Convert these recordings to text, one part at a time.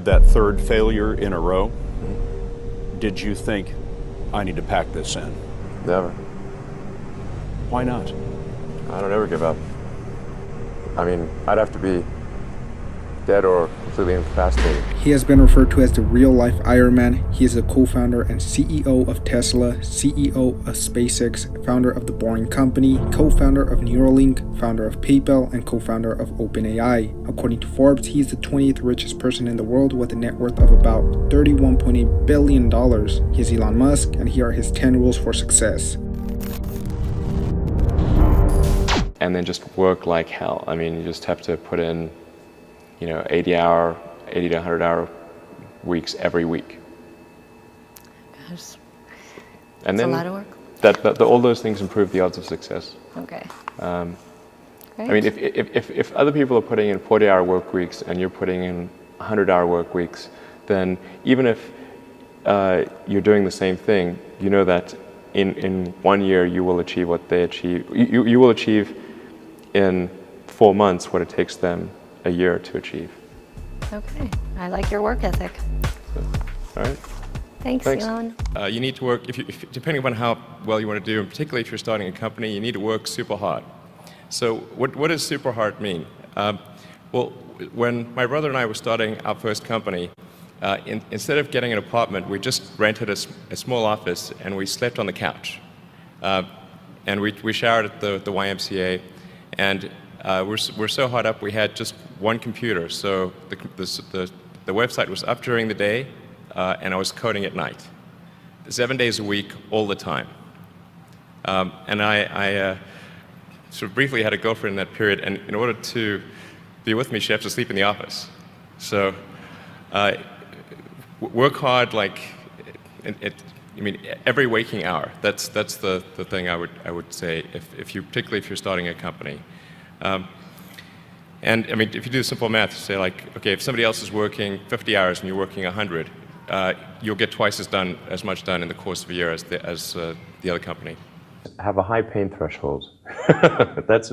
That third failure in a row, did you think, I need to pack this in? Never. Why not? I don't ever give up. I mean, I'd have to be dead or completely incapacitated. He has been referred to as the real-life Iron Man. He is the co-founder and CEO of Tesla, CEO of SpaceX, founder of The Boring Company, co-founder of Neuralink, founder of PayPal, and co-founder of OpenAI. According to Forbes, he is the 20th richest person in the world with a net worth of about $31.8 billion. He is Elon Musk, and here are his 10 rules for success. And then just work like hell. I mean, you just have to put in 80 to 100 hour weeks every week. Gosh, and that's then a lot of work. all those things improve the odds of success. Okay. I mean, if other people are putting in 40-hour work weeks and you're putting in 100-hour work weeks, then even if you're doing the same thing, you know that in 1 year you will achieve what they achieve. You will achieve in 4 months what it takes them a year to achieve. Okay, I like your work ethic. So, all right. Thanks. Elon. You need to work, depending upon how well you want to do, and particularly if you're starting a company, you need to work super hard. So what does super hard mean? Well, when my brother and I were starting our first company, instead of getting an apartment, we just rented a small office and we slept on the couch. And we showered at the YMCA, and we're so hot up we had just one computer. So the website was up during the day, and I was coding at night, 7 days a week, all the time. And I sort of briefly had a girlfriend in that period, and in order to be with me, she had to sleep in the office. So work hard, like I mean, every waking hour. That's the thing I would say, particularly if you're starting a company. And I mean, if you do simple math, say like, okay, if somebody else is working 50 hours and you're working 100, you'll get twice as much done in the course of a year as the other company. Have a high pain threshold. There's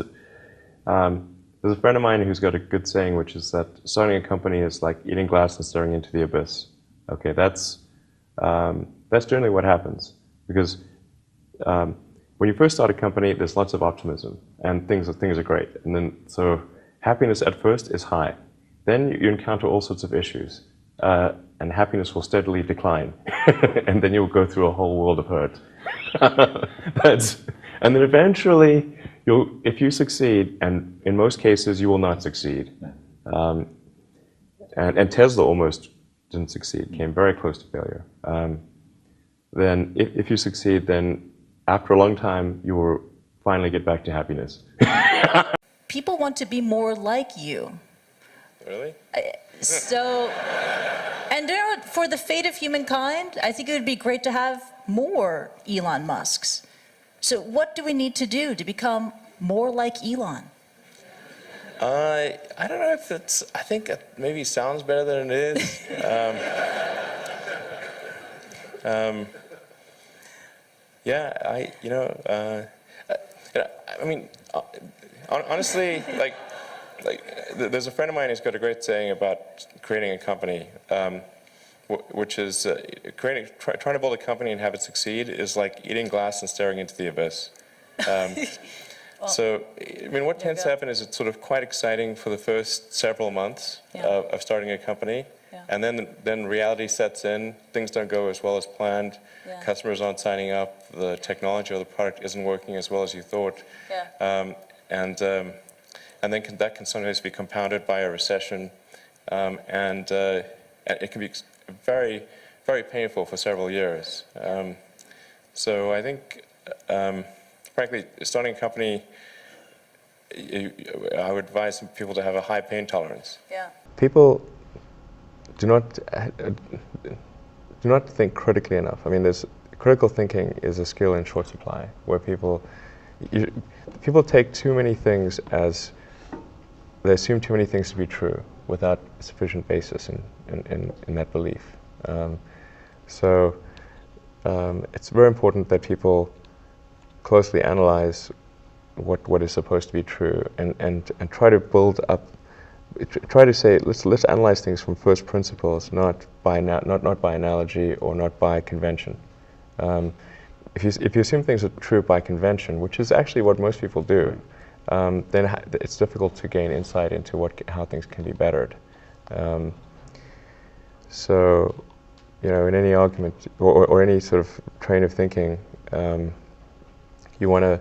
a friend of mine who's got a good saying, which is that starting a company is like eating glass and staring into the abyss. Okay, that's generally what happens, because when you first start a company, there's lots of optimism and things are great, and then so happiness at first is high. Then you encounter all sorts of issues, and happiness will steadily decline, and then you'll go through a whole world of hurt. And then eventually, if you succeed, and in most cases you will not succeed, and Tesla almost didn't succeed, came very close to failure. Then if you succeed, then after a long time, you will finally get back to happiness. People want to be more like you. Really? And for the fate of humankind, I think it would be great to have more Elon Musks. So what do we need to do to become more like Elon? I don't know if I think it maybe sounds better than it is. Yeah, I mean, honestly, like there's a friend of mine who's got a great saying about creating a company, which is trying to build a company and have it succeed is like eating glass and staring into the abyss. So, I mean, what tends to happen is it's sort of quite exciting for the first several months of starting a company. Yeah. And then reality sets in, things don't go as well as planned, customers aren't signing up, the technology or the product isn't working as well as you thought. Yeah. And then that can sometimes be compounded by a recession, and it can be very, very painful for several years. So I think, frankly, starting a company, I would advise people to have a high pain tolerance. Yeah. People do not think critically enough. I mean, critical thinking is a skill in short supply, where people take too many things they assume too many things to be true without sufficient basis in that belief. So it's very important that people closely analyze what is supposed to be true and try to build up try to say, let's analyze things from first principles, not by analogy or not by convention. If you assume things are true by convention, which is actually what most people do, then it's difficult to gain insight into how things can be bettered. So, in any argument or any sort of train of thinking, you want to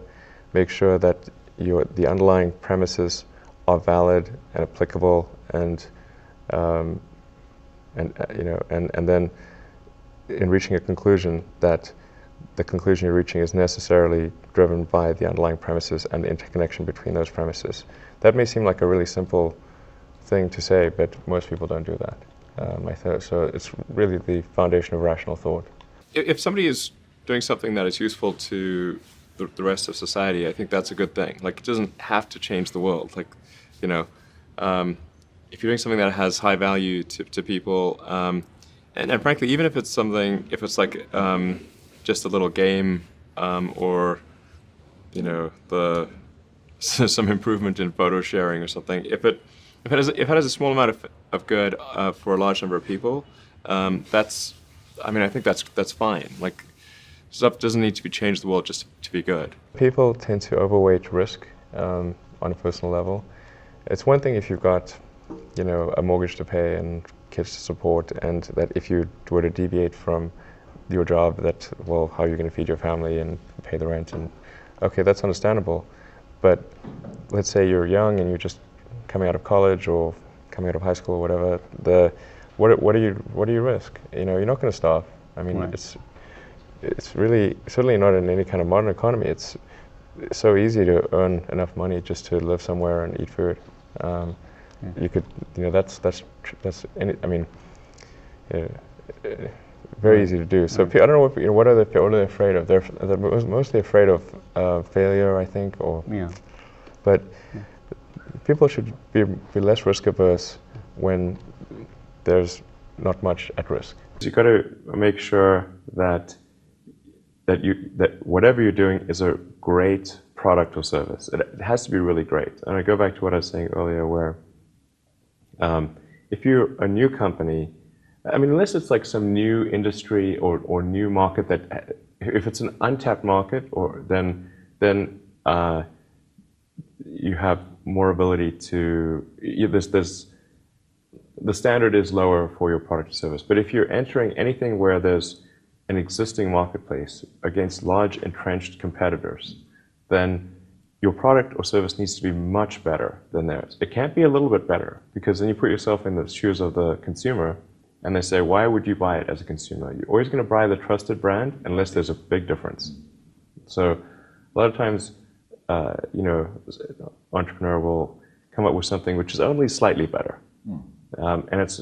make sure that the underlying premises are valid and applicable, and then in reaching a conclusion, that the conclusion you're reaching is necessarily driven by the underlying premises and the interconnection between those premises. That may seem like a really simple thing to say, but most people don't do that. So it's really the foundation of rational thought. If somebody is doing something that is useful to the rest of society, I think that's a good thing. Like, it doesn't have to change the world. Like, if you're doing something that has high value to people, and frankly, even if it's like just a little game, or some improvement in photo sharing or something, if it has a small amount of good for a large number of people, I think that's fine. Like, stuff doesn't need to be changed the world just to be good. People tend to overweight risk on a personal level. It's one thing if you've got, a mortgage to pay and kids to support, and that if you were to deviate from your job, how are you going to feed your family and pay the rent? And okay, that's understandable. But let's say you're young and you're just coming out of college or coming out of high school or whatever. What do you risk? You're not going to starve. I mean, right. It's really certainly not in any kind of modern economy. It's so easy to earn enough money just to live somewhere and eat food. You could, very easy to do. So I don't know what are they afraid of? They're mostly afraid of failure, I think, but people should be less risk averse when there's not much at risk. You've got to make sure that whatever you're doing is a great product or service. It has to be really great. And I go back to what I was saying earlier, where if you're a new company, unless it's like some new industry or new market if it's an untapped market, then you have more ability to. The standard is lower for your product or service. But if you're entering anything where there's an existing marketplace against large entrenched competitors, then your product or service needs to be much better than theirs. It can't be a little bit better, because then you put yourself in the shoes of the consumer, and they say, why would you buy it as a consumer? You're always going to buy the trusted brand unless there's a big difference. So a lot of times, entrepreneur will come up with something which is only slightly better. And it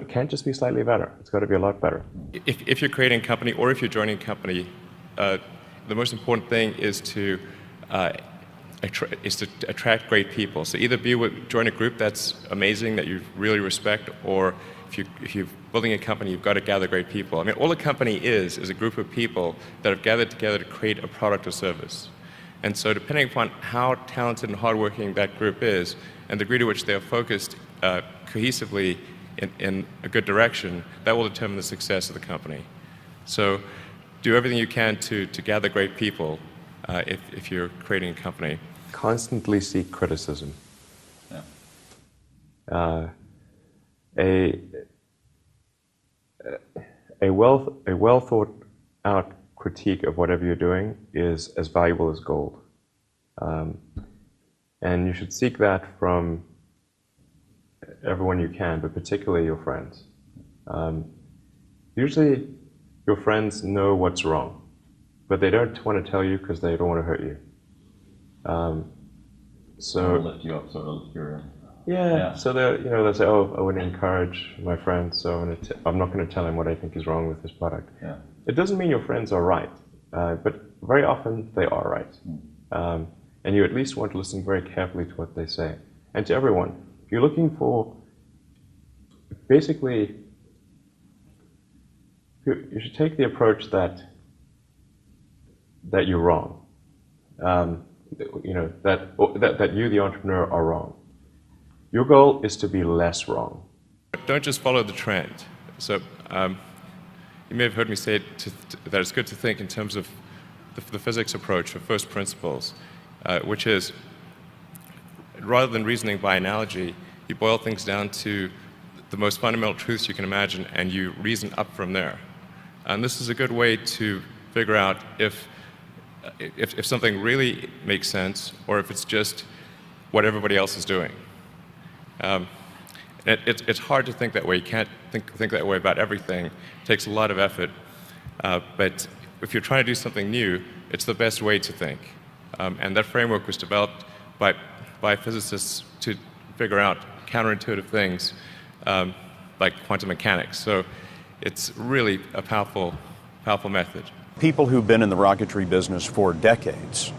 can't just be slightly better. It's got to be a lot better. If you're creating a company or if you're joining a company, the most important thing is to attract great people. So either join a group that's amazing, that you really respect, or if you're building a company, you've got to gather great people. All a company is a group of people that have gathered together to create a product or service. And so depending upon how talented and hardworking that group is, and the degree to which they are focused cohesively in a good direction, that will determine the success of the company. So do everything you can to gather great people if you're creating a company. Constantly seek criticism. Yeah. A well thought out critique of whatever you're doing is as valuable as gold. And you should seek that from everyone you can, but particularly your friends. Usually your friends know what's wrong, but they don't want to tell you because they don't want to hurt you. So lift you up, sort of your. Yeah. So they'll say, "Oh, I wouldn't encourage my friend, so I'm not going to tell him what I think is wrong with his product." Yeah. It doesn't mean your friends are right, but very often they are right, and you at least want to listen very carefully to what they say, and to everyone. If you're looking for, basically, you should take the approach that you're wrong. That you, the entrepreneur, are wrong. Your goal is to be less wrong. Don't just follow the trend. So you may have heard me say that it's good to think in terms of the physics approach of first principles, which is, rather than reasoning by analogy, you boil things down to the most fundamental truths you can imagine, and you reason up from there. And this is a good way to figure out if something really makes sense, or if it's just what everybody else is doing. It's hard to think that way. You can't think that way about everything. It takes a lot of effort. But if you're trying to do something new, it's the best way to think. And that framework was developed by physicists to figure out counterintuitive things like quantum mechanics. So it's really a powerful method. People who've been in the rocketry business for decades,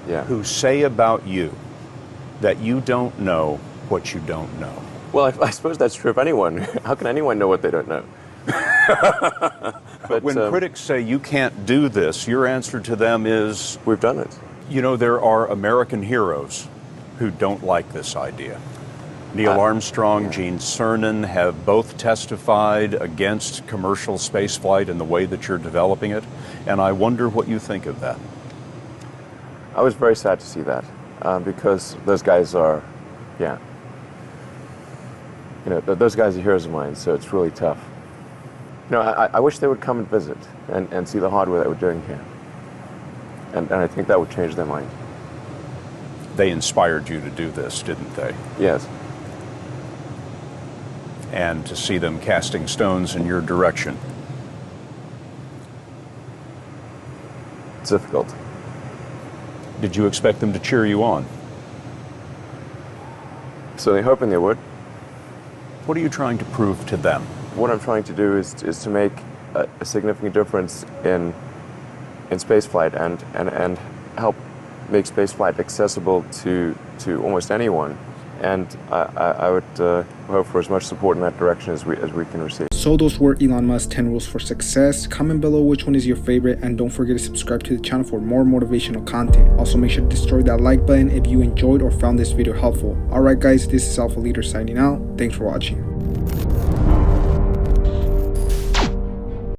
who say about you that you don't know what you don't know. Well, I suppose that's true of anyone. How can anyone know what they don't know? But when critics say you can't do this, your answer to them is, we've done it. You know, there are American heroes who don't like this idea. Neil Armstrong, Gene Cernan have both testified against commercial spaceflight and the way that you're developing it, and I wonder what you think of that. I was very sad to see that, because those guys are, those guys are heroes of mine, so it's really tough. I wish they would come and visit and see the hardware that we're doing here. And I think that would change their mind. They inspired you to do this, didn't they? Yes. And to see them casting stones in your direction. It's difficult. Did you expect them to cheer you on? Certainly hoping they would. What are you trying to prove to them? What I'm trying to do is to make a significant difference in spaceflight and help make spaceflight accessible to almost anyone. And I would hope for as much support in that direction as we can receive. So those were Elon Musk's 10 rules for success. Comment below which one is your favorite, and don't forget to subscribe to the channel for more motivational content. Also make sure to destroy that like button if you enjoyed or found this video helpful. Alright guys, this is Alpha Leader signing out. Thanks for watching.